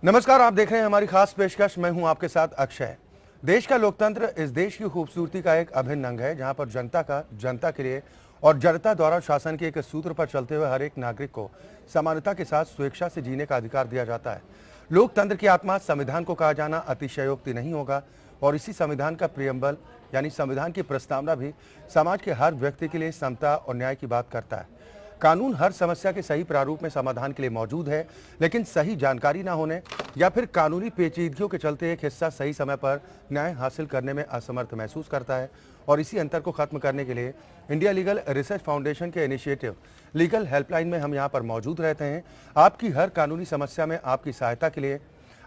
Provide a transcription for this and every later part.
नमस्कार, आप देख रहे हैं हमारी खास पेशकश। मैं हूं आपके साथ अक्षय। देश का लोकतंत्र इस देश की खूबसूरती का एक अभिन्न अंग है, जहां पर जनता के लिए और जनता द्वारा शासन के एक सूत्र पर चलते हुए हर एक नागरिक को समानता के साथ स्वेच्छा से जीने का अधिकार दिया जाता है। लोकतंत्र की आत्मा संविधान को कहा जाना अतिशयोक्ति नहीं होगा और इसी संविधान का प्रियम्बल यानी संविधान की प्रस्तावना भी समाज के हर व्यक्ति के लिए समता और न्याय की बात करता है। कानून हर समस्या के सही प्रारूप में समाधान के लिए मौजूद है, लेकिन सही जानकारी न होने या फिर कानूनी पेचीदगियों के चलते एक हिस्सा सही समय पर न्याय हासिल करने में असमर्थ महसूस करता है। और इसी अंतर को खत्म करने के लिए इंडिया लीगल रिसर्च फाउंडेशन के इनिशिएटिव लीगल हेल्पलाइन में हम यहाँ पर मौजूद रहते हैं, आपकी हर कानूनी समस्या में आपकी सहायता के लिए।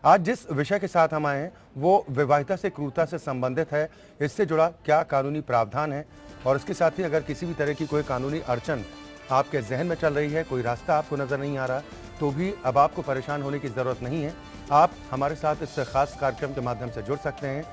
आज जिस विषय के साथ हम आए हैं वो विवाहिता से क्रूरता से संबंधित है। इससे जुड़ा क्या कानूनी प्रावधान है और इसके साथ ही अगर किसी भी तरह की कोई कानूनी अड़चन आपके जहन में चल रही है, कोई रास्ता आपको नजर नहीं आ रहा, तो भी अब आपको परेशान होने की जरूरत नहीं है। आप हमारे साथ इस खास कार्यक्रम के माध्यम से जुड़ सकते हैं,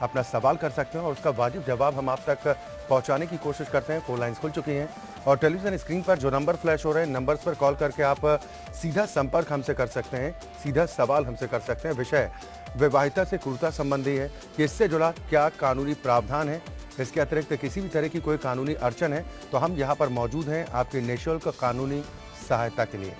अपना सवाल कर सकते हैं और उसका वाजिब जवाब हम आप तक पहुंचाने की कोशिश करते हैं। फोन लाइन्स खुल चुकी हैं और टेलीविजन स्क्रीन पर जो नंबर फ्लैश हो रहे हैं, नंबर्स पर कॉल करके आप सीधा संपर्क हमसे कर सकते हैं, सीधा सवाल हमसे कर सकते हैं। विषय विवाहिता से क्रूरता संबंधी है कि इससे जुड़ा क्या कानूनी प्रावधान है, इसके अतिरिक्त किसी भी तरह की कोई कानूनी अड़चन है तो हम यहाँ पर मौजूद हैं आपके निःशुल्क कानूनी सहायता के लिए।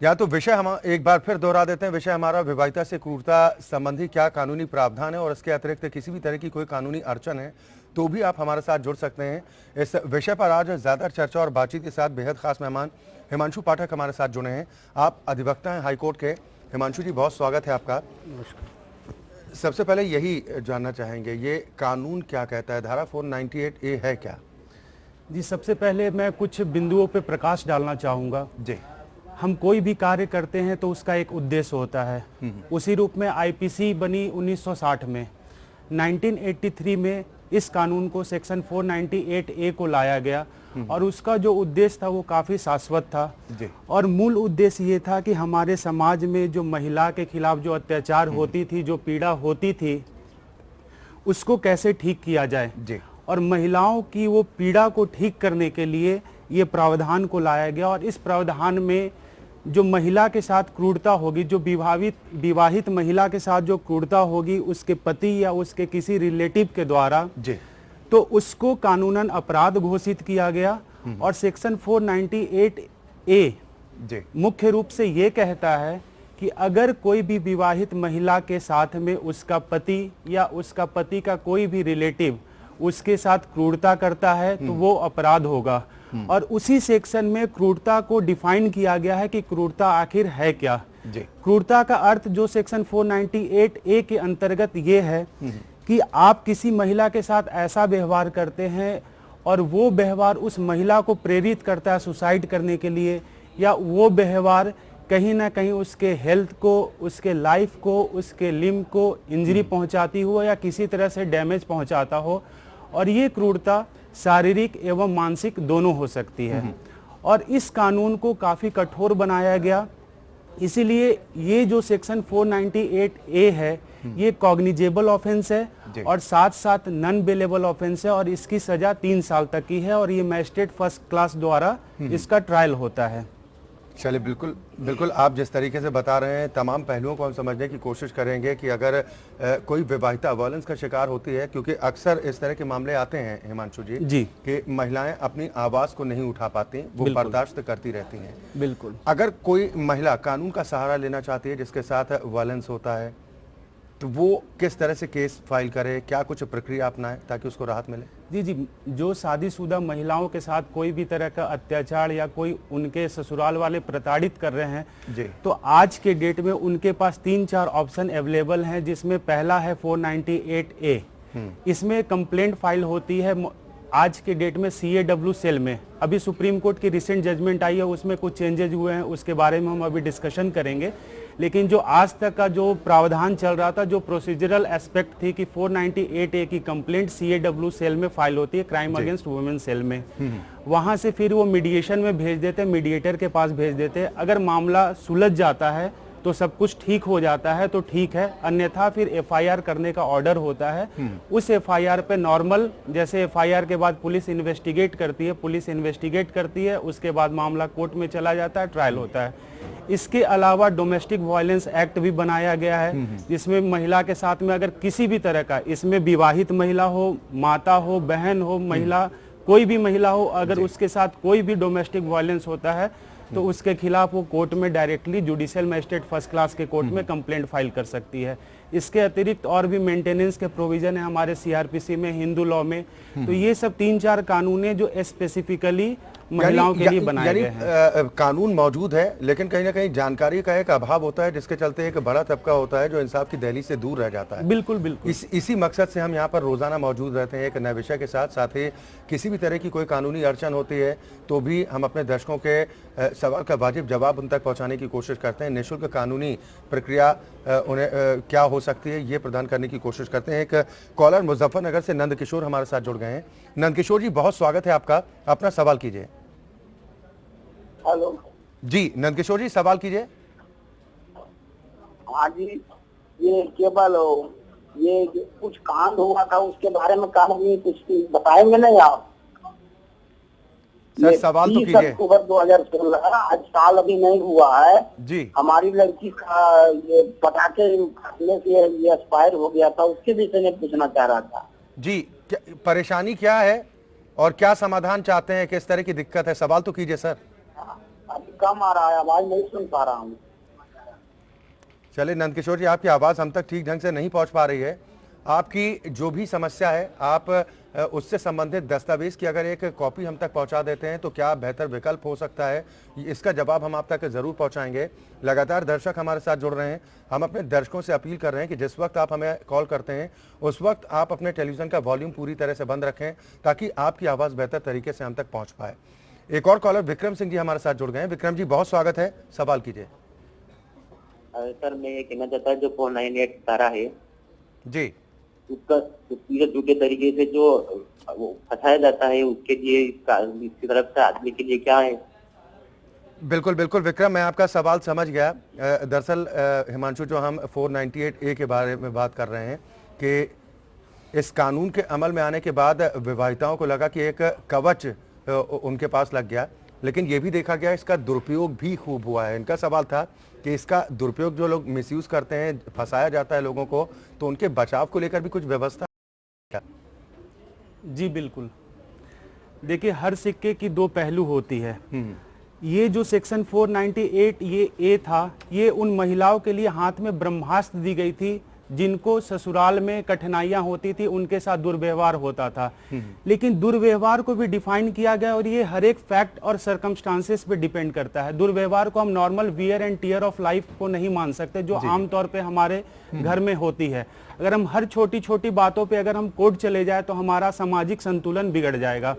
या तो विषय हम एक बार फिर दोहरा देते हैं। विषय हमारा विवाहिता से क्रूरता संबंधी क्या कानूनी प्रावधान है और इसके अतिरिक्त किसी भी तरह की कोई कानूनी अड़चन है तो भी आप हमारे साथ जुड़ सकते हैं। इस विषय पर आज ज़्यादा चर्चा और बातचीत के साथ बेहद खास मेहमान हिमांशु पाठक हमारे साथ जुड़े हैं। आप अधिवक्ता हैं हाईकोर्ट के। हिमांशु जी, बहुत स्वागत है आपका। सबसे पहले यही जानना चाहेंगे, ये कानून क्या कहता है, धारा 498A है क्या? जी, सबसे पहले मैं कुछ बिंदुओं पे प्रकाश डालना चाहूँगा। जी, हम कोई भी कार्य करते हैं तो उसका एक उद्देश्य होता है। उसी रूप में आईपीसी बनी 1960 में। 1983 में इस कानून को सेक्शन 498A को लाया गया और उसका जो उद्देश्य था वो काफ़ी शाश्वत था। जी। और मूल उद्देश्य ये था कि हमारे समाज में जो महिला के खिलाफ जो अत्याचार होती थी, जो पीड़ा होती थी, उसको कैसे ठीक किया जाए। जी। और महिलाओं की वो पीड़ा को ठीक करने के लिए ये प्रावधान को लाया गया। और इस प्रावधान में जो महिला के साथ क्रूरता होगी, जो विवाहित महिला के साथ जो क्रूरता होगी उसके पति या उसके किसी रिलेटिव के द्वारा, जी, तो उसको कानूनन अपराध घोषित किया गया। और सेक्शन 498A जी, मुख्य रूप से ये कहता है कि अगर कोई भी विवाहित महिला के साथ में उसका पति या उसका पति का कोई भी रिलेटिव उसके साथ क्रूरता करता है तो वो अपराध होगा। और उसी सेक्शन में क्रूरता को डिफाइन किया गया है कि क्रूरता आखिर है क्या। जी। क्रूरता का अर्थ जो सेक्शन 498A के अंतर्गत ये है कि आप किसी महिला के साथ ऐसा व्यवहार करते हैं और वो व्यवहार उस महिला को प्रेरित करता है सुसाइड करने के लिए, या वो व्यवहार कहीं ना कहीं उसके हेल्थ को, उसके लाइफ को, उसके लिम्ब को इंजरी पहुंचाती हो या किसी तरह से डैमेज पहुंचाता हो। और ये क्रूरता शारीरिक एवं मानसिक दोनों हो सकती है। और इस कानून को काफ़ी कठोर बनाया गया, इसीलिए ये जो सेक्शन 498A है ये कॉग्निजेबल ऑफेंस है और साथ साथ नॉन बेलेबल ऑफेंस है और इसकी सज़ा 3 साल तक की है और ये मैजिस्ट्रेट फर्स्ट क्लास द्वारा इसका ट्रायल होता है। चलिए, बिल्कुल बिल्कुल आप जिस तरीके से बता रहे हैं तमाम पहलुओं को हम समझने की कोशिश करेंगे कि अगर कोई विवाहिता वायलेंस का शिकार होती है, क्योंकि अक्सर इस तरह के मामले आते हैं हिमांशु जी कि महिलाएं अपनी आवाज़ को नहीं उठा पाती, वो बर्दाश्त करती रहती हैं। बिल्कुल। अगर कोई महिला कानून का सहारा लेना चाहती है जिसके साथ वायलेंस होता है तो वो किस तरह से केस फाइल करे, क्या कुछ प्रक्रिया अपनाए ताकि उसको राहत मिले? जी, जो शादीशुदा महिलाओं के साथ कोई भी तरह का अत्याचार या कोई उनके ससुराल वाले प्रताड़ित कर रहे हैं जी, तो आज के डेट में उनके पास 3-4 ऑप्शन अवेलेबल हैं, जिसमें पहला है 498A। इसमें कंप्लेंट फाइल होती है आज के डेट में CAW सेल में। अभी सुप्रीम कोर्ट की रिसेंट जजमेंट आई है, उसमें कुछ चेंजेज हुए हैं, उसके बारे में हम अभी डिस्कशन करेंगे। लेकिन जो आज तक का जो प्रावधान चल रहा था, जो प्रोसीजरल एस्पेक्ट थी कि 498A की कंप्लेंट CAW सेल में फाइल होती है, क्राइम अगेंस्ट वुमेन सेल में। वहां से फिर वो मीडिएशन में भेज देते हैं, मीडिएटर के पास भेज देते हैं। अगर मामला सुलझ जाता है तो सब कुछ ठीक हो जाता है तो ठीक है, अन्यथा फिर एफआईआर करने का ऑर्डर होता है। उस एफआईआर पे नॉर्मल, जैसे एफआईआर के बाद पुलिस इन्वेस्टिगेट करती है, उसके बाद मामला कोर्ट में चला जाता है, ट्रायल होता है। इसके अलावा डोमेस्टिक वायलेंस एक्ट भी बनाया गया है, जिसमें महिला के साथ में अगर किसी भी तरह का, इसमें विवाहित महिला हो, माता हो, बहन हो, महिला कोई भी महिला हो, अगर उसके साथ कोई भी डोमेस्टिक वायलेंस होता है तो उसके खिलाफ वो कोर्ट में directly judicial magistrate first class के कोर्ट में कंप्लेंट फाइल कर सकती है। इसके अतिरिक्त और भी मेंटेनेंस के प्रोविजन है हमारे सीआरपीसी में, हिंदू लॉ में। तो ये सब 3-4 कानूनें जो स्पेसिफिकली महिलाओं के लिए बनाए गए हैं। कानून मौजूद है, लेकिन कहीं ना कहीं जानकारी का एक अभाव होता है, जिसके चलते एक बड़ा तबका होता है जो इंसाफ की दहलीज से दूर रह जाता है। बिल्कुल बिल्कुल। इसी मकसद से हम यहाँ पर रोजाना मौजूद रहते हैं एक नए विषय के साथ। साथ ही किसी भी तरह की कोई कानूनी अड़चन होती है तो भी हम अपने दर्शकों के सवाल का वाजिब जवाब उन तक पहुँचाने की कोशिश करते हैं। निःशुल्क कानूनी प्रक्रिया उन्हें क्या हो सकती है ये प्रदान करने की कोशिश करते हैं। एक कॉलर मुजफ्फरनगर से नंद किशोर हमारे साथ जुड़ गए हैं। नंद किशोर जी, बहुत स्वागत है आपका, अपना सवाल कीजिए। हेलो जी नंद किशोर जी, सवाल कीजिए। हाँ जी, ये केवल ये कुछ कांड हुआ था उसके बारे में कहानी कुछ बताएंगे नहीं आप? सर सवाल तो 30 कीजिए। अक्टूबर 2016, आज साल अभी नहीं हुआ है जी, हमारी लड़की का ये पटाखे फटने से ये एक्सपायर हो गया था, उसके विषय में पूछना चाह रहा था। जी परेशानी क्या है और क्या समाधान चाहते हैं, किस तरह की दिक्कत है, सवाल तो कीजिए सर। अभी कम आ रहा है, आवाज नहीं सुन पा रहा हूँ। चलिए नंद किशोर जी, आपकी आवाज़ हम तक ठीक ढंग से नहीं पहुंच पा रही है। आपकी जो भी समस्या है आप उससे संबंधित दस्तावेज की अगर एक कॉपी हम तक पहुंचा देते हैं तो क्या बेहतर विकल्प हो सकता है, इसका जवाब हम आप तक ज़रूर पहुंचाएंगे। लगातार दर्शक हमारे साथ जुड़ रहे हैं। हम अपने दर्शकों से अपील कर रहे हैं कि जिस वक्त आप हमें कॉल करते हैं उस वक्त आप अपने टेलीविज़न का वॉल्यूम पूरी तरह से बंद रखें ताकि आपकी आवाज़ बेहतर तरीके से हम तक पहुँच पाए। एक और कॉलर विक्रम सिंह जी हमारे साथ जुड़ गए हैं। विक्रम जी, बहुत स्वागत है, सवाल कीजिए। सर मैं ये कहना चाहता हूँ जो 498 धारा है जी, उसकी जो झूठे तरीके से जो वो फंसाया जाता है उसके लिए इसकी तरफ से आदमी के लिए क्या है? बिल्कुल बिल्कुल विक्रम, मैं आपका सवाल समझ गया। दरअसल हिमांशु, जो हम 498A के बारे में बात कर रहे हैं कि इस कानून के अमल में आने के बाद विवाहिताओं को लगा कि एक कवच उनके पास लग गया, लेकिन ये भी देखा गया इसका दुरुपयोग भी खूब हुआ है। इनका सवाल था कि इसका दुरुपयोग जो लोग मिसयूज करते हैं, फंसाया जाता है लोगों को, तो उनके बचाव को लेकर भी कुछ व्यवस्था है? जी बिल्कुल। देखिए, हर सिक्के की दो पहलू होती है। ये जो सेक्शन 498 ये ए था, ये उन महिलाओं के लिए हाथ में ब्रह्मास्त्र दी गई थी जिनको ससुराल में कठिनाइयां होती थी, उनके साथ दुर्व्यवहार होता था। लेकिन दुर्व्यवहार को भी डिफाइन किया गया और ये हर एक फैक्ट और सर्कमस्टांसेस पे डिपेंड करता है। दुर्व्यवहार को हम normal wear and tear of life को नहीं मान सकते जो आमतौर पे हमारे घर में होती है। अगर हम हर छोटी छोटी बातों पे अगर हम कोर्ट चले जाए तो हमारा सामाजिक संतुलन बिगड़ जाएगा।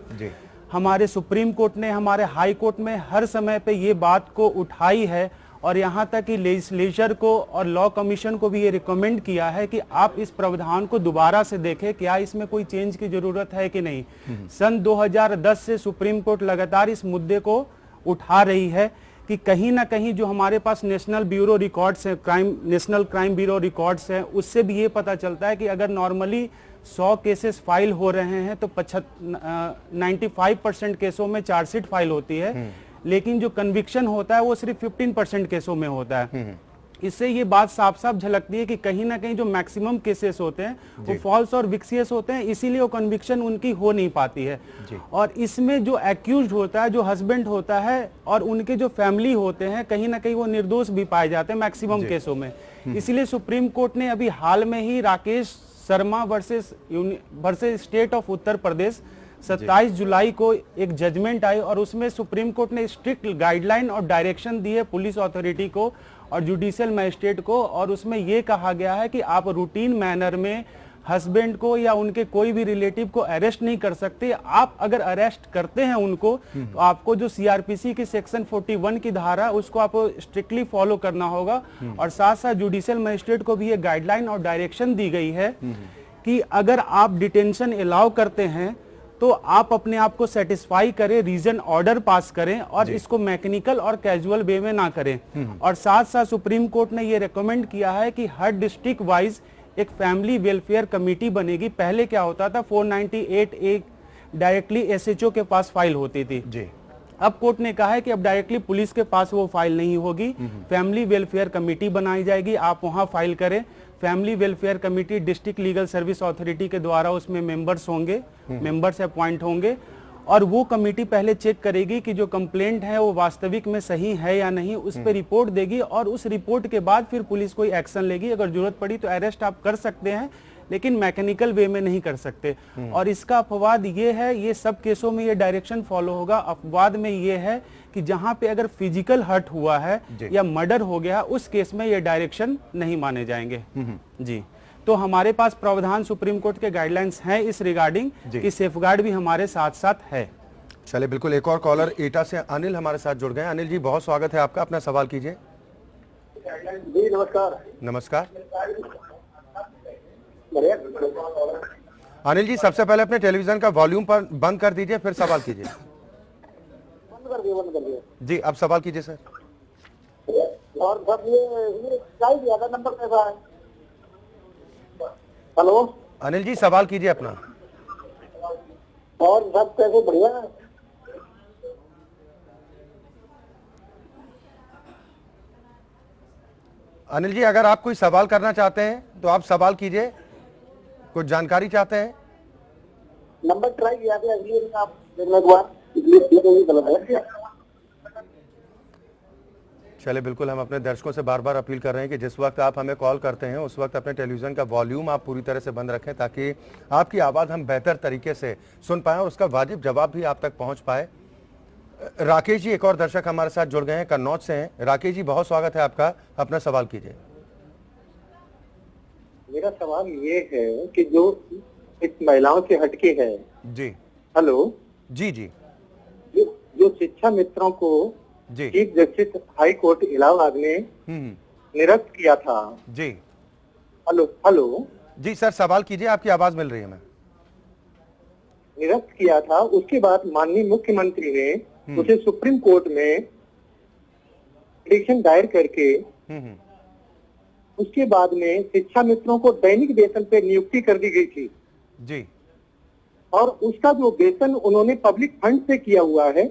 हमारे सुप्रीम कोर्ट ने, हमारे हाई कोर्ट में हर समय पे ये बात को उठाई है और यहाँ तक कि लेजिस्लेचर को और लॉ कमीशन को भी ये रिकमेंड किया है कि आप इस प्रावधान को दोबारा से देखें, क्या इसमें कोई चेंज की जरूरत है कि नहीं। सन 2010 से सुप्रीम कोर्ट लगातार इस मुद्दे को उठा रही है कि कहीं ना कहीं जो हमारे पास नेशनल ब्यूरो रिकॉर्ड्स है, नेशनल क्राइम ब्यूरो रिकॉर्ड्स है, उससे भी ये पता चलता है कि अगर नॉर्मली 100 केसेस फाइल हो रहे हैं तो 95% केसों में चार्जशीट फाइल होती है, लेकिन जो कन्विक्शन होता है वो सिर्फ 15% केसों में होता है। इससे ये बात साफ साफ झलकती है कि कहीं ना कहीं जो मैक्सिमम केसेस होते हैं वो फॉल्स और विक्सियस होते हैं, इसीलिए वो कन्विक्शन उनकी हो नहीं पाती है। और इसमें जो एक्यूज्ड होता है, जो हस्बैंड होता है और उनके जो फैमिली होते हैं, कहीं ना कहीं वो निर्दोष भी पाए जाते हैं मैक्सिमम केसों में। इसीलिए सुप्रीम कोर्ट ने अभी हाल में ही Rakesh Sharma versus state of Uttar Pradesh 27 जुलाई को एक जजमेंट आई और उसमें सुप्रीम कोर्ट ने स्ट्रिक्ट गाइडलाइन और डायरेक्शन दी है पुलिस अथॉरिटी को और जुडिशियल मजिस्ट्रेट को। और उसमें यह कहा गया है कि आप रूटीन मैनर में हस्बैंड को या उनके कोई भी रिलेटिव को अरेस्ट नहीं कर सकते। आप अगर अरेस्ट करते हैं उनको तो आपको जो सीआरपीसी की सेक्शन 41 की धारा उसको आपको स्ट्रिक्टली फॉलो करना होगा। और साथ साथ जुडिशियल मजिस्ट्रेट को भी ये गाइडलाइन और डायरेक्शन दी गई है कि अगर आप डिटेंशन अलाउ करते हैं तो आप अपने आप को सेटिस्फाई करें, रीजन ऑर्डर पास करें और इसको मैकेनिकल और कैजुअल वे में ना करें। और साथ साथ सुप्रीम कोर्ट ने ये रेकमेंड किया है कि हर डिस्ट्रिक्ट वाइज एक फैमिली वेलफेयर कमेटी बनेगी। पहले क्या होता था, 498 एक डायरेक्टली एसएचओ के पास फाइल होती थी जी। अब कोर्ट ने कहा है कि अब डायरेक्टली पुलिस के पास वो फाइल नहीं होगी, फैमिली वेलफेयर कमेटी बनाई जाएगी, आप वहां फाइल करें। Family welfare committee district legal service authority के द्वारा उसमें मेंबर्स होंगे, मेंबर्स अपॉइंट होंगे और वो कमेटी पहले चेक करेगी कि जो कंप्लेंट है वो वास्तविक में सही है या नहीं, उस पर रिपोर्ट देगी और उस रिपोर्ट के बाद फिर पुलिस कोई एक्शन लेगी। अगर जरूरत पड़ी तो अरेस्ट आप कर सकते हैं, लेकिन मैकेनिकल वे में नहीं कर सकते। और इसका अपवाद ये है, ये सब केसों में ये डायरेक्शन फॉलो होगा। अपवाद में ये है कि जहां पे अगर फिजिकल हर्ट हुआ है या मर्डर हो गया, उस केस में ये डायरेक्शन नहीं माने जाएंगे जी। तो हमारे पास प्रावधान सुप्रीम कोर्ट के गाइडलाइंस हैं इस रिगार्डिंग कि सेफगार्ड भी हमारे साथ साथ है। चलिए बिल्कुल, एक और कॉलर एटा से अनिल हमारे साथ जुड़ गए। अनिल जी बहुत स्वागत है आपका, अपना सवाल कीजिए। जी नमस्कार। नमस्कार अनिल जी, सबसे पहले अपने टेलीविजन का वॉल्यूम पर बंद कर दीजिए, फिर सवाल कीजिए। बंद कर दिया जी, अब सवाल कीजिए सर। और सब ये क्या ही दिया था, नंबर कैसा है? हेलो अनिल जी सवाल कीजिए अपना। और सब कैसे, बढ़िया है? अनिल जी अगर आप कोई सवाल करना चाहते हैं तो आप सवाल कीजिए, कुछ जानकारी चाहते हैं? नंबर ट्राई किया था, इसलिए आप देखना एक बार, इसलिए गलत है। चलिए बिल्कुल, हम अपने दर्शकों से बार बार अपील कर रहे हैं कि जिस वक्त आप हमें कॉल करते हैं उस वक्त अपने टेलीविजन का वॉल्यूम आप पूरी तरह से बंद रखें, ताकि आपकी आवाज़ हम बेहतर तरीके से सुन पाएं और उसका वाजिब जवाब भी आप तक पहुंच पाए। राकेश जी एक और दर्शक हमारे साथ जुड़ गए हैं, कन्नौज से हैं। राकेश जी बहुत स्वागत है आपका, अपना सवाल कीजिए। मेरा सवाल ये है कि जो इस महिलाओं से हटके है जी। हेलो जी जी जो शिक्षा मित्रों को जी chief justice high court Allahabad ने निरस्त किया था जी। हेलो हेलो जी सर सवाल कीजिए, आपकी आवाज मिल रही है। मैं निरस्त किया था, उसके बाद माननीय मुख्यमंत्री ने उसे सुप्रीम कोर्ट में पिटीशन दायर करके उसके बाद में शिक्षा मित्रों को दैनिक वेतन पे नियुक्ति कर दी गई थी जी। और उसका जो वेतन उन्होंने पब्लिक फंड से किया हुआ है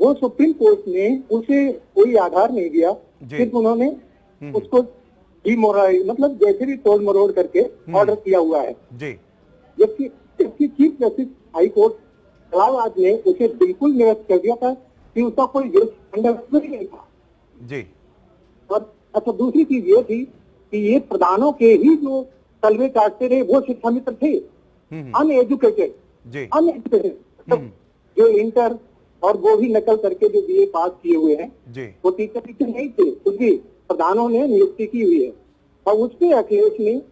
वो सुप्रीम कोर्ट ने उसे कोई आधार नहीं दिया, सिर्फ उन्होंने उसको डिमोरलाइज मतलब जैसे भी तोड़ मरोड़ करके ऑर्डर किया हुआ है जी। जबकि chief justice high court Allahabad ने उसे बिल्कुल निरस्त कर दिया था कि उसका कोई खंडन नहीं था जी। और अच्छा दूसरी चीज ये थी कि ये प्रधानों के ही जो तलवे काटते रहे वो शिक्षा मित्र थे, अनएजुकेटेड जी। अनएजुकेटेड जो इंटर और वो भी नकल करके जो बीए पास किए हुए हैं जी। वो टीचर नहीं थे, क्योंकि प्रधानों ने नियुक्ति की हुई है और उसपे अखिलेश ने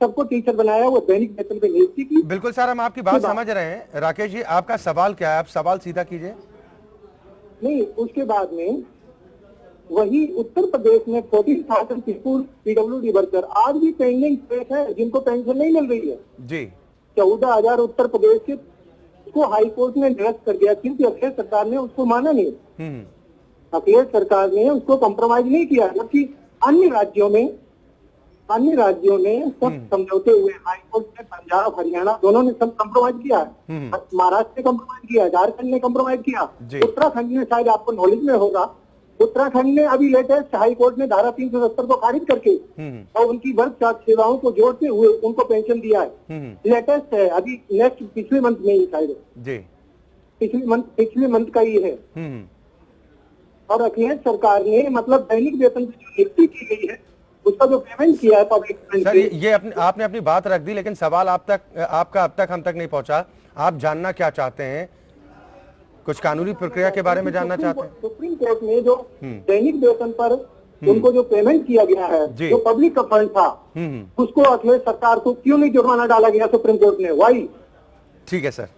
सबको टीचर बनाया, वो दैनिक वेतन पे नियुक्ति की। बिल्कुल सर, हम आपकी बात समझ रहे हैं। राकेश जी आपका सवाल क्या है, आप सवाल सीधा कीजिए। नहीं, उसके बाद में वही उत्तर प्रदेश में 14,000 पीडब्ल्यूडी वर्कर आज भी पेंडिंग केस है जिनको पेंशन नहीं मिल रही है जी। 14,000 उत्तर प्रदेश के, उसको हाई कोर्ट ने निरस्त कर दिया क्योंकि अखिलेश सरकार ने उसको माना नहीं। अखिलेश सरकार ने उसको कॉम्प्रोमाइज नहीं किया, जबकि अन्य राज्यों ने सब समझौते हुए, हाई कोर्ट ने पंजाब हरियाणा दोनों ने सब कॉम्प्रोमाइज किया है। महाराष्ट्र ने कॉम्प्रोमाइज किया, झारखंड ने कॉम्प्रोमाइज किया, उत्तराखंड ने, शायद आपको नॉलेज में होगा, उत्तराखंड ने अभी लेटेस्ट हाई कोर्ट ने धारा 370 को खारिज करके और उनकी वर्ग सेवाओं को जोड़ते हुए उनको पेंशन दिया है। लेटेस्ट है, अभी नेक्स्ट पिछले मंथ में ही शायद जी, पिछले मंथ का ही है। और अखिलेश सरकार ने मतलब दैनिक वेतन की जो नियुक्ति की गई है उसका जो पेमेंट किया है पब्लिक फंड सर, ये आपने अपनी बात रख दी, लेकिन सवाल आपका अब तक हम तक नहीं पहुंचा। आप जानना क्या चाहते हैं, कुछ कानूनी प्रक्रिया के बारे में जानना चाहते हैं? सुप्रीम कोर्ट ने जो दैनिक वेतन पर उनको जो पेमेंट किया गया है, जो पब्लिक का फंड था, उसको अखिलेश सरकार को क्यों नहीं जुर्माना डाला गया सुप्रीम कोर्ट ने, वाई? ठीक है सर।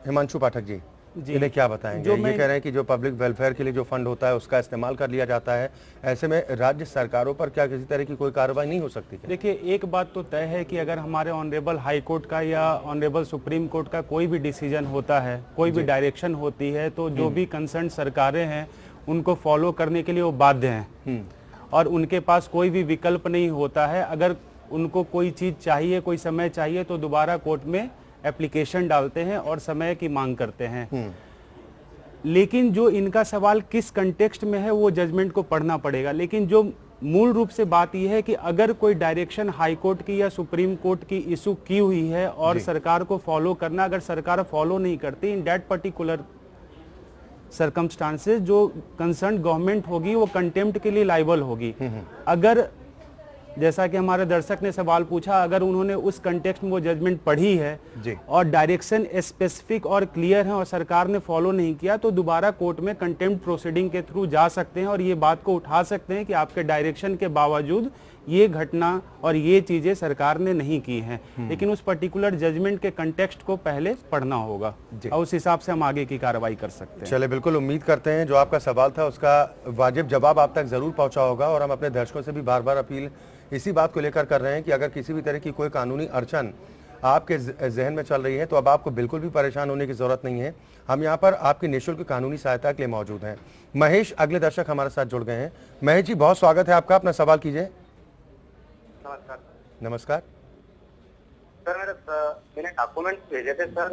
हिमांशु पाठक जी, इन्हें क्या बताएंगे? ये कह रहे हैं कि जो पब्लिक वेलफेयर के लिए जो फंड होता है उसका इस्तेमाल कर लिया जाता है, ऐसे में राज्य सरकारों पर क्या किसी तरह की कोई कार्रवाई नहीं हो सकती क्या? देखिए, एक बात तो तय है कि अगर हमारे ऑनरेबल हाई कोर्ट का या ऑनरेबल सुप्रीम कोर्ट का कोई भी डिसीजन होता है, कोई भी डायरेक्शन होती है, तो जो भी कंसर्न सरकारें हैं उनको फॉलो करने के लिए वो बाध्य हैं और उनके पास कोई भी विकल्प नहीं होता है। अगर उनको कोई चीज़ चाहिए, कोई समय चाहिए, तो दोबारा कोर्ट में एप्लीकेशन डालते हैं और समय की मांग करते हैं। लेकिन जो इनका सवाल किस कंटेक्स्ट में है वो जजमेंट को पढ़ना पड़ेगा। लेकिन जो मूल रूप से बात यह है कि अगर कोई डायरेक्शन हाई कोर्ट की या सुप्रीम कोर्ट की इशू की हुई है और सरकार को फॉलो करना, अगर सरकार फॉलो नहीं करती, इन दैट पर्टिकुलर सर्कमस्टांसेस जो कंसर्न गवर्नमेंट होगी वो कंटेम्प्ट के लिए लाइबल होगी। अगर, जैसा कि हमारे दर्शक ने सवाल पूछा, अगर उन्होंने उस कंटेक्स्ट में वो जजमेंट पढ़ी है और डायरेक्शन स्पेसिफिक और क्लियर है और सरकार ने फॉलो नहीं किया, तो दोबारा कोर्ट में कंटेम्प्ट प्रोसीडिंग के थ्रू जा सकते हैं और ये बात को उठा सकते हैं कि आपके डायरेक्शन के बावजूद ये घटना और ये चीजें सरकार ने नहीं की हैं। लेकिन उस पर्टिकुलर जजमेंट के कंटेक्स्ट को पहले पढ़ना होगा और उस हिसाब से हम आगे की कार्रवाई कर सकते हैं। चलिए, बिल्कुल उम्मीद करते हैं जो आपका सवाल था उसका वाजिब जवाब आप तक जरूर पहुंचा होगा। और हम अपने दर्शकों से भी बार बार अपील इसी बात को लेकर कर रहे हैं कि अगर किसी भी तरह की कोई कानूनी अड़चन आपके जहन में चल रही है तो अब आपको बिल्कुल भी परेशान होने की जरूरत नहीं है। हम यहाँ पर आपकी निःशुल्क कानूनी सहायता के लिए मौजूद हैं। महेश अगले दर्शक हमारे साथ जुड़ गए हैं। महेश जी, बहुत स्वागत है आपका, अपना सवाल कीजिए। नमस्कार नमस्कार सर, मैंने डॉक्यूमेंट भेजे थे सर,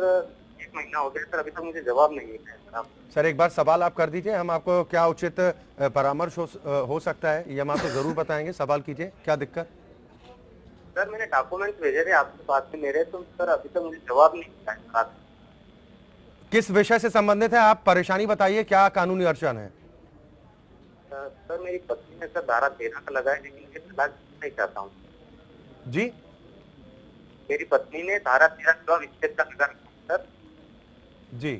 1 महीना हो गया सर, अभी तक मुझे जवाब नहीं है सर। एक बार सवाल आप कर दीजिए, हम आपको क्या उचित परामर्श हो सकता है ये हम आपको जरूर बताएंगे। सवाल कीजिए, क्या दिक्कत? सर, मैंने डॉक्यूमेंट भेजे थे आपके पास में मेरे, तो सर अभी तक मुझे जवाब नहीं मिला। किस विषय से संबंधित है? आप परेशानी बताइए, क्या कानूनी अड़चन है? सर, मेरी पत्नी ने सर धारा 13 का लगाया, लेकिन मैं तलाक नहीं चाहता हूँ जी। मेरी पत्नी ने धारा 13 का विच्छेद का लगा सर जी।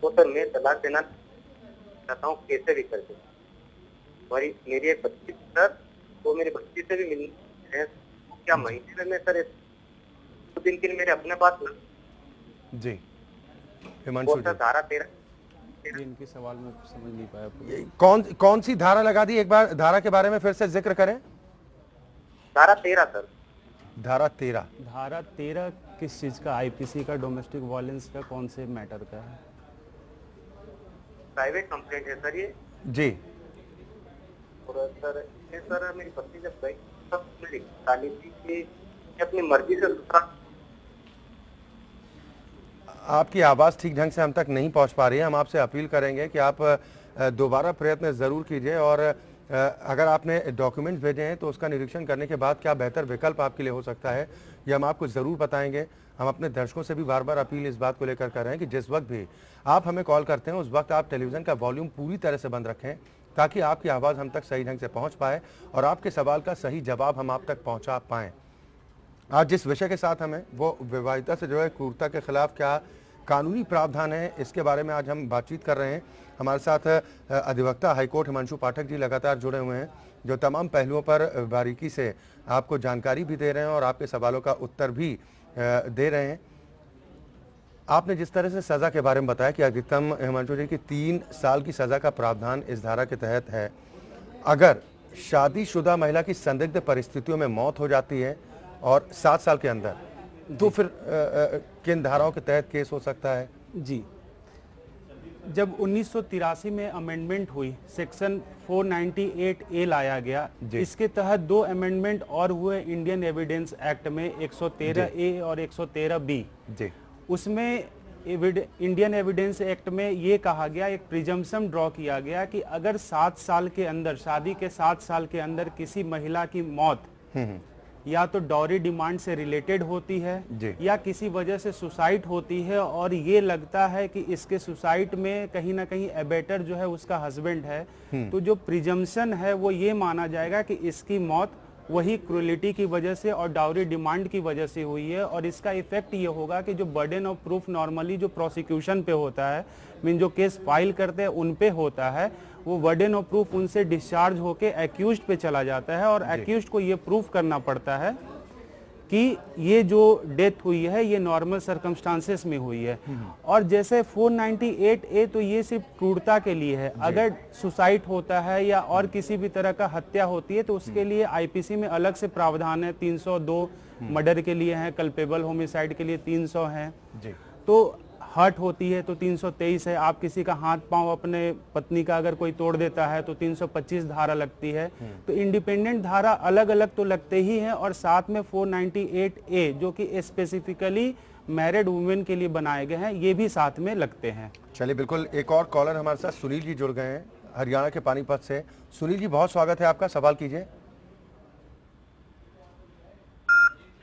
तो सर मैं तलाक देना चाहता हूँ, कैसे भी करके। मेरी एक बच्ची सर, वो मेरी बच्ची से भी मिलनी है, तो क्या महीने में सर 2 दिन के लिए मेरे अपने पास जी। हिमांशु सर धारा 13 इनके सवाल में समझ नहीं पाया। कौन सी धारा लगा दी? एक बार धारा के बारे में फिर से जिक्र करें। धारा 13 सर। धारा 13। धारा 13 किस चीज का? आईपीसी का, डोमेस्टिक वायलेंस का, कौन से मैटर का है? प्राइवेट कंप्लेंट है सर ये जी। और सर मेरी पत्नी जब गई तब मेरी गाली थी कि अपनी मर्जी से दूसरा। आपकी आवाज़ ठीक ढंग से हम तक नहीं पहुंच पा रही है। हम आपसे अपील करेंगे कि आप दोबारा प्रयत्न ज़रूर कीजिए और अगर आपने डॉक्यूमेंट्स भेजे हैं तो उसका निरीक्षण करने के बाद क्या बेहतर विकल्प आपके लिए हो सकता है ये हम आपको ज़रूर बताएंगे। हम अपने दर्शकों से भी बार बार अपील इस बात को लेकर कर रहे हैं कि जिस वक्त भी आप हमें कॉल करते हैं उस वक्त आप टेलीविज़न का वॉल्यूम पूरी तरह से बंद रखें ताकि आपकी आवाज़ हम तक सही ढंग से पहुँच पाए और आपके सवाल का सही जवाब हम आप तक पहुँचा पाएँ। आज जिस विषय के साथ हमें वो विवाहिता से जो है क्रूरता के खिलाफ क्या कानूनी प्रावधान है, इसके बारे में आज हम बातचीत कर रहे हैं। हमारे साथ अधिवक्ता हाईकोर्ट हिमांशु पाठक जी लगातार जुड़े हुए हैं जो तमाम पहलुओं पर बारीकी से आपको जानकारी भी दे रहे हैं और आपके सवालों का उत्तर भी दे रहे हैं। आपने जिस तरह से सज़ा के बारे में बताया कि अधिकतम हिमांशु जी की 3 साल की सज़ा का प्रावधान इस धारा के तहत है। अगर शादीशुदा महिला की संदिग्ध परिस्थितियों में मौत हो जाती है और 7 साल के अंदर, तो फिर किन धाराओं के तहत केस हो सकता है? जी, जब 1983 में अमेंडमेंट हुई, सेक्शन 498A लाया गया, इसके तहत 2 अमेंडमेंट और हुए इंडियन एविडेंस एक्ट में 113A और 113B। जी। उसमें इंडियन एविडेंस एक्ट में ये कहा गया, एक प्रिजम्पशन ड्रॉ किया गया कि अगर 7 साल के अंदर, शादी के 7 साल के अंदर किसी महिला की मौत या तो डॉरी डिमांड से रिलेटेड होती है या किसी वजह से सुसाइड होती है और ये लगता है कि इसके सुसाइड में कहीं ना कहीं एबेटर जो है उसका हस्बैंड है, तो जो प्रिजम्पशन है वो ये माना जाएगा कि इसकी मौत वही क्रूलिटी की वजह से और डाउरी डिमांड की वजह से हुई है। और इसका इफेक्ट ये होगा कि जो बर्डन ऑफ प्रूफ नॉर्मली जो प्रोसिक्यूशन पे होता है, मीन जो केस फाइल करते हैं उन पे होता है, वो बर्डन ऑफ प्रूफ उनसे डिस्चार्ज होके एक्यूज्ड पे चला जाता है और एक्यूज्ड को ये प्रूफ करना पड़ता है कि ये जो डेथ हुई है ये नॉर्मल सर्कमस्टांसेस में हुई है। और जैसे 498A तो ये सिर्फ क्रूरता के लिए है, अगर सुसाइड होता है या और किसी भी तरह का हत्या होती है तो उसके लिए आईपीसी में अलग से प्रावधान है। 302 मर्डर के लिए है, कल्पेबल होमिसाइड के लिए 300 है, तो हर्ट होती है तो 323 है। आप किसी का हाथ पांव अपने पत्नी का अगर कोई तोड़ देता है तो 325 धारा लगती है। तो इंडिपेंडेंट धारा अलग अलग तो लगते ही हैं, और साथ में 498A जो कि स्पेसिफिकली मैरिड वुमेन के लिए बनाए गए हैं ये भी साथ में लगते हैं। चलिए बिल्कुल, एक और कॉलर हमारे साथ सुनील जी जुड़ गए हैं हरियाणा के पानीपत से। सुनील जी बहुत स्वागत है आपका, सवाल कीजिए।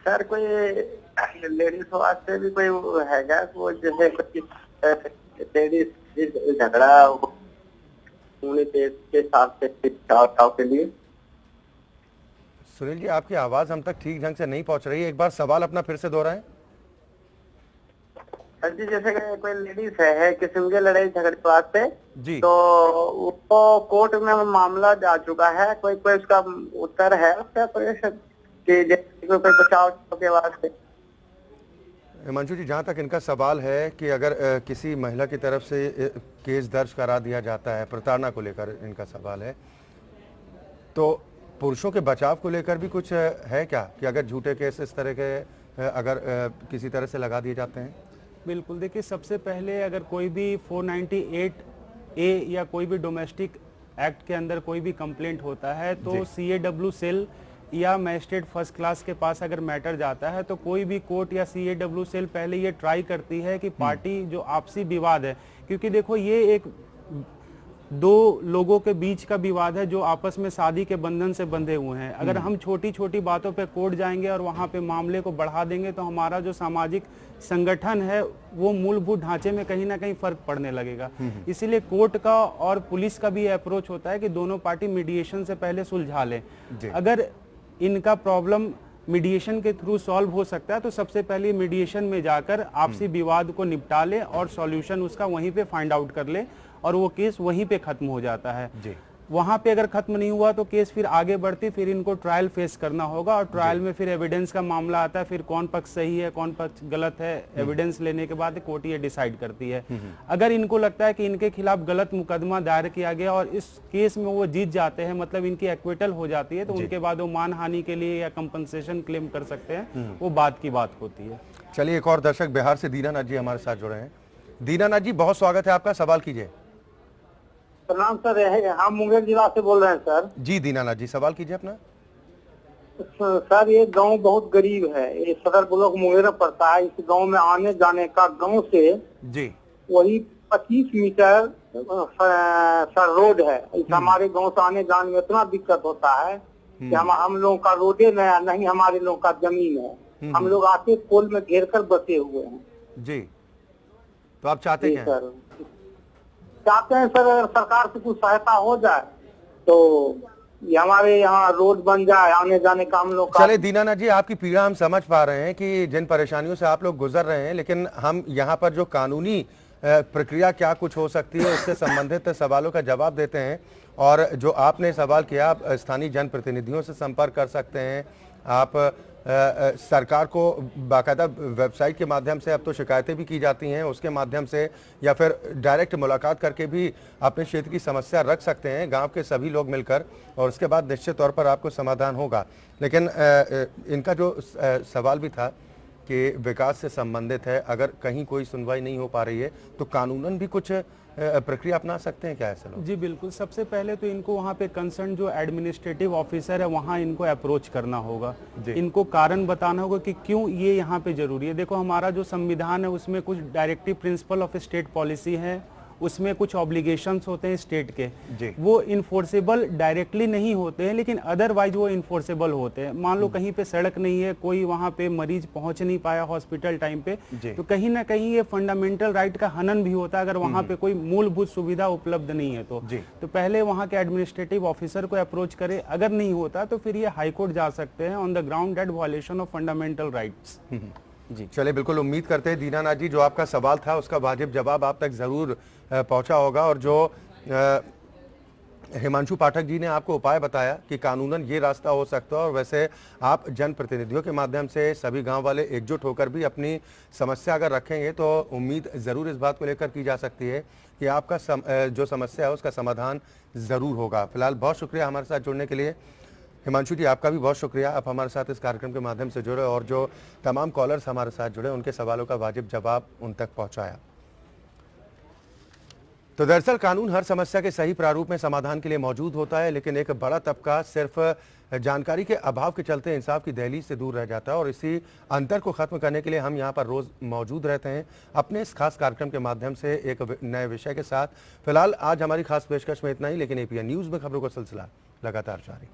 सर कोई लेडीज वास्ते भी कोई हैगा वो जैसे लेडीज झगड़ा होने के साथ से बचाव के लिए। सुनील जी आपकी आवाज हम तक ठीक ढंग से नहीं पहुंच रही है, एक बार सवाल अपना फिर से दोहराएं। सर जी जैसे कि कोई लेडीज है किस्म के लड़ाई झगड़े वास्ते जी, तो वो कोर्ट में मामला जा चुका है, कोई कोई उसका उत्तर है उसका कोई कि जैसे कोई बचाव के वास्ते। हिमांशु जी जहाँ तक इनका सवाल है कि अगर किसी महिला की तरफ से केस दर्ज करा दिया जाता है, प्रताड़ना को लेकर इनका सवाल है, तो पुरुषों के बचाव को लेकर भी कुछ है क्या कि अगर झूठे केस इस तरह के अगर किसी तरह से लगा दिए जाते हैं? बिल्कुल, देखिए सबसे पहले अगर कोई भी 498A या कोई भी डोमेस्टिक एक्ट के अंदर कोई भी कंप्लेंट होता है तो CAW सेल या मैजिस्ट्रेट फर्स्ट क्लास के पास अगर मैटर जाता है तो कोई भी कोर्ट या CAW सेल पहले ये ट्राई करती है कि पार्टी जो आपसी विवाद है, क्योंकि देखो ये एक दो लोगों के बीच का विवाद है जो आपस में शादी के बंधन से बंधे हुए हैं। अगर हम छोटी छोटी बातों पे कोर्ट जाएंगे और वहां पे मामले को बढ़ा देंगे तो हमारा जो सामाजिक संगठन है वो मूलभूत ढांचे में कहीं ना कहीं फर्क पड़ने लगेगा। इसीलिए कोर्ट का और पुलिस का भी अप्रोच होता है कि दोनों पार्टी मीडिएशन से पहले सुलझा लें। अगर इनका प्रॉब्लम मीडिएशन के थ्रू सॉल्व हो सकता है तो सबसे पहले मीडिएशन में जाकर आपसी विवाद को निपटा ले और सॉल्यूशन उसका वहीं पे फाइंड आउट कर ले और वो केस वहीं पे खत्म हो जाता है। वहां पे अगर खत्म नहीं हुआ तो केस फिर आगे बढ़ती, फिर इनको ट्रायल फेस करना होगा और ट्रायल में फिर एविडेंस का मामला आता है, फिर कौन पक्ष सही है कौन पक्ष गलत है, एविडेंस लेने के बाद कोर्ट ये डिसाइड करती है। अगर इनको लगता है कि इनके खिलाफ गलत मुकदमा दायर किया गया और इस केस में वो जीत जाते हैं, मतलब इनकी एक्विटल हो जाती है, तो उनके बाद वो मानहानि के लिए या कंपनसेशन क्लेम कर सकते हैं, वो बात की बात होती है। चलिए एक और दर्शक बिहार से दीनानाथ जी हमारे साथ जुड़े हैं। दीनानाथ जी बहुत स्वागत है आपका, सवाल कीजिए। प्रणाम सर, हम मुंगेर जिला से बोल रहे हैं सर। जी दीनानाथ जी सवाल कीजिए अपना। सर ये गांव बहुत गरीब है, ये सदर ब्लॉक मुंगेर पड़ता है। इस गांव में आने जाने का गांव से जी वही 25 मीटर सर रोड है। हमारे गांव से आने जाने में इतना दिक्कत होता है कि हम लोगों का रोडे नहीं हमारे लोगों का जमीन है। हम लोग आके पोल में घेर कर बसे हुए हैं। जी तो आप चाहते क्या सर? चाहते हैं सर अगर सरकार से कुछ सहायता हो जाए तो ये हमारे यहाँ रोड बन जाए, आने जाने का हम लोग का। चले दीनानाथ जी आपकी पीड़ा हम समझ पा रहे हैं कि जिन परेशानियों से आप लोग गुजर रहे हैं, लेकिन हम यहाँ पर जो कानूनी प्रक्रिया क्या कुछ हो सकती है उससे संबंधित सवालों का जवाब देते हैं। और जो आपने सवाल किया, आप स्थानीय जनप्रतिनिधियों से संपर्क कर सकते हैं। आप सरकार को बाकायदा वेबसाइट के माध्यम से अब तो शिकायतें भी की जाती हैं, उसके माध्यम से या फिर डायरेक्ट मुलाकात करके भी अपने क्षेत्र की समस्या रख सकते हैं, गांव के सभी लोग मिलकर, और उसके बाद निश्चित तौर पर आपको समाधान होगा। लेकिन इनका जो सवाल भी था कि विकास से संबंधित है, अगर कहीं कोई सुनवाई नहीं हो पा रही है तो कानूनन भी कुछ प्रक्रिया अपना सकते हैं क्या ऐसे लोग? जी बिल्कुल, सबसे पहले तो इनको वहाँ पे कंसर्न जो एडमिनिस्ट्रेटिव ऑफिसर है वहाँ इनको अप्रोच करना होगा। इनको कारण बताना होगा कि क्यों ये यहाँ पे जरूरी है। देखो हमारा जो संविधान है उसमें कुछ directive principle of state policy है, उसमें कुछ ऑब्लिगेशंस होते हैं स्टेट के, वो इन्फोर्सेबल डायरेक्टली नहीं होते हैं लेकिन अदरवाइज वो इन्फोर्सेबल होते हैं। मान लो कहीं पे सड़क नहीं है, कोई वहाँ पे मरीज पहुंच नहीं पाया हॉस्पिटल टाइम पे, तो कहीं ना कहीं ये फंडामेंटल राइट का हनन भी होता है अगर वहाँ पे कोई मूलभूत सुविधा उपलब्ध नहीं है तो पहले वहाँ के एडमिनिस्ट्रेटिव ऑफिसर को अप्रोच करे। अगर नहीं होता तो फिर ये हाईकोर्ट जा सकते हैं on the ground that violation of fundamental rights. जी चलिए बिल्कुल, उम्मीद करते हैं दीनानाथ जी जो आपका सवाल था उसका वाजिब जवाब आप तक जरूर पहुंचा होगा। और जो हिमांशु पाठक जी ने आपको उपाय बताया कि कानूनन ये रास्ता हो सकता है, और वैसे आप जनप्रतिनिधियों के माध्यम से सभी गांव वाले एकजुट होकर भी अपनी समस्या अगर रखेंगे तो उम्मीद ज़रूर इस बात को लेकर की जा सकती है कि आपका जो समस्या है उसका समाधान ज़रूर होगा। फिलहाल बहुत शुक्रिया हमारे साथ जुड़ने के लिए। हिमांशु जी, आपका भी बहुत शुक्रिया, आप हमारे साथ इस कार्यक्रम के माध्यम से जुड़े और जो तमाम कॉलर्स हमारे साथ जुड़े उनके सवालों का वाजिब जवाब उन तक पहुँचाया। तो दरअसल कानून हर समस्या के सही प्रारूप में समाधान के लिए मौजूद होता है, लेकिन एक बड़ा तबका सिर्फ जानकारी के अभाव के चलते इंसाफ की दहलीज से दूर रह जाता है, और इसी अंतर को खत्म करने के लिए हम यहां पर रोज मौजूद रहते हैं अपने इस खास कार्यक्रम के माध्यम से एक नए विषय के साथ। फिलहाल आज हमारी खास पेशकश में इतना ही, लेकिन एपीएन न्यूज में खबरों का सिलसिला लगातार जारी।